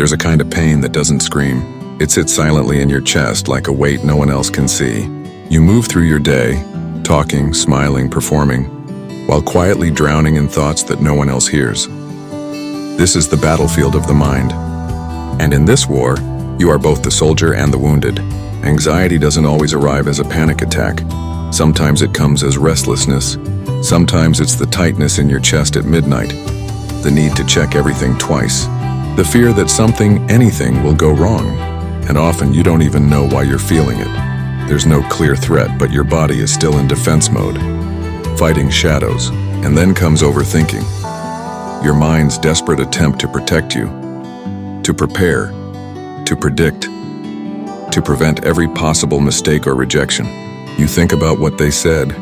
There's a kind of pain that doesn't scream. It sits silently in your chest like a weight no one else can see. You move through your day, talking, smiling, performing, while quietly drowning in thoughts that no one else hears. This is the battlefield of the mind. And in this war, you are both the soldier and the wounded. Anxiety doesn't always arrive as a panic attack. Sometimes it comes as restlessness. Sometimes it's the tightness in your chest at midnight, the need to check everything twice, the fear that something, anything, will go wrong. And often you don't even know why you're feeling it. There's no clear threat, but your body is still in defense mode, fighting shadows. And then comes overthinking, your mind's desperate attempt to protect you, to prepare, to predict, to prevent every possible mistake or rejection. You think about what they said,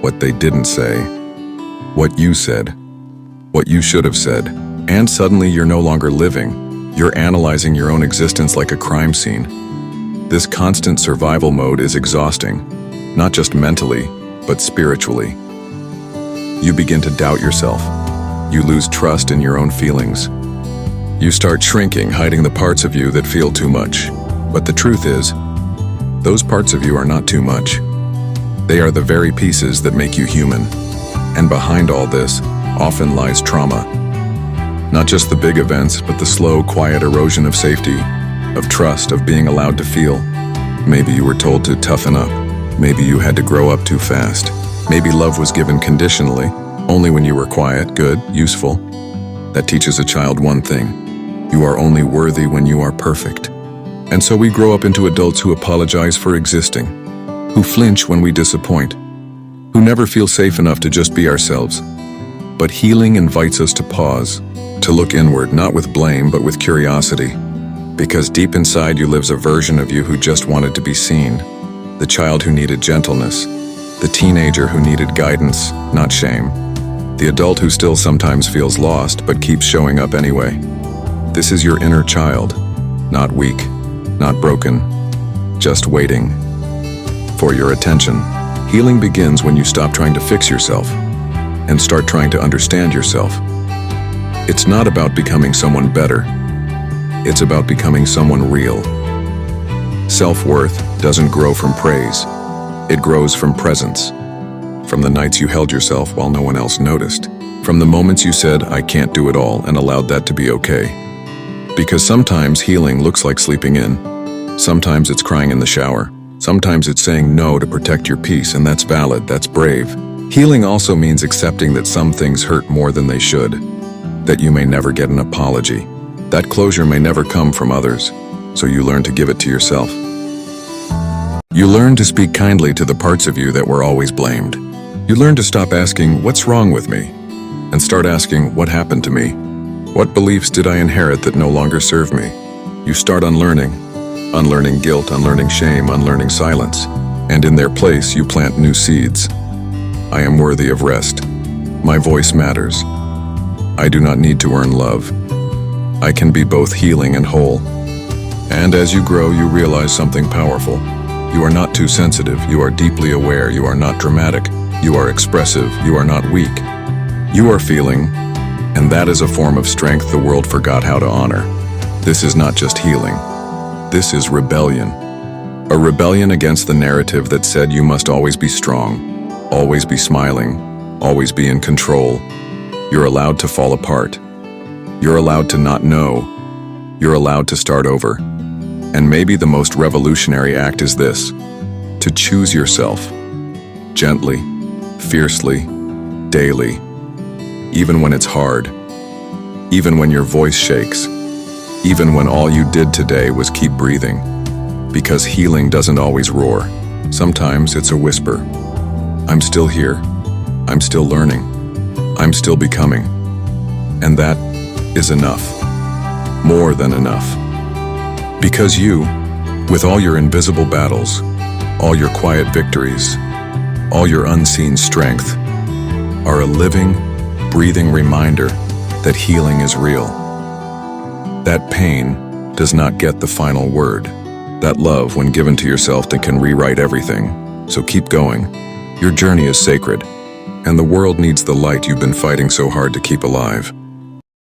what they didn't say, what you said, what you should have said, and suddenly you're no longer living. You're analyzing your own existence like a crime scene. This constant survival mode is exhausting, not just mentally, but spiritually. You begin to doubt yourself. You lose trust in your own feelings. You start shrinking, hiding the parts of you that feel too much. But the truth is, those parts of you are not too much. They are the very pieces that make you human. And behind all this often lies trauma. Not just the big events, but the slow, quiet erosion of safety, of trust, of being allowed to feel. Maybe you were told to toughen up. Maybe you had to grow up too fast. Maybe love was given conditionally, only when you were quiet, good, useful. That teaches a child one thing: you are only worthy when you are perfect. And so we grow up into adults who apologize for existing, who flinch when we disappoint, who never feel safe enough to just be ourselves. But healing invites us to pause, to look inward, not with blame, but with curiosity. Because deep inside you lives a version of you who just wanted to be seen, the child who needed gentleness, the teenager who needed guidance, not shame, the adult who still sometimes feels lost but keeps showing up anyway. This is your inner child, not weak, not broken, just waiting for your attention. Healing begins when you stop trying to fix yourself and start trying to understand yourself. It's not about becoming someone better. It's about becoming someone real. Self-worth doesn't grow from praise. It grows from presence. From the nights you held yourself while no one else noticed. From the moments you said, "I can't do it all," and allowed that to be okay. Because sometimes healing looks like sleeping in. Sometimes it's crying in the shower. Sometimes it's saying no to protect your peace, and that's valid, that's brave. Healing also means accepting that some things hurt more than they should, that you may never get an apology. That closure may never come from others, so you learn to give it to yourself. You learn to speak kindly to the parts of you that were always blamed. You learn to stop asking, "What's wrong with me?" and start asking, "What happened to me? What beliefs did I inherit that no longer serve me?" You start unlearning guilt, unlearning shame, unlearning silence. And in their place, you plant new seeds. I am worthy of rest. My voice matters. I do not need to earn love. I can be both healing and whole. And as you grow, you realize something powerful. You are not too sensitive. You are deeply aware. You are not dramatic. You are expressive. You are not weak. You are feeling, and that is a form of strength the world forgot how to honor. This is not just healing. This is rebellion. A rebellion against the narrative that said you must always be strong, always be smiling, always be in control. You're allowed to fall apart. You're allowed to not know. You're allowed to start over. And maybe the most revolutionary act is this: to choose yourself. Gently, fiercely, daily. Even when it's hard. Even when your voice shakes. Even when all you did today was keep breathing. Because healing doesn't always roar. Sometimes it's a whisper. I'm still here. I'm still learning. I'm still becoming. And that is enough. More than enough. Because you, with all your invisible battles, all your quiet victories, all your unseen strength, are a living, breathing reminder that healing is real. That pain does not get the final word. That love, when given to yourself, that can rewrite everything. So keep going. Your journey is sacred, and the world needs the light you've been fighting so hard to keep alive.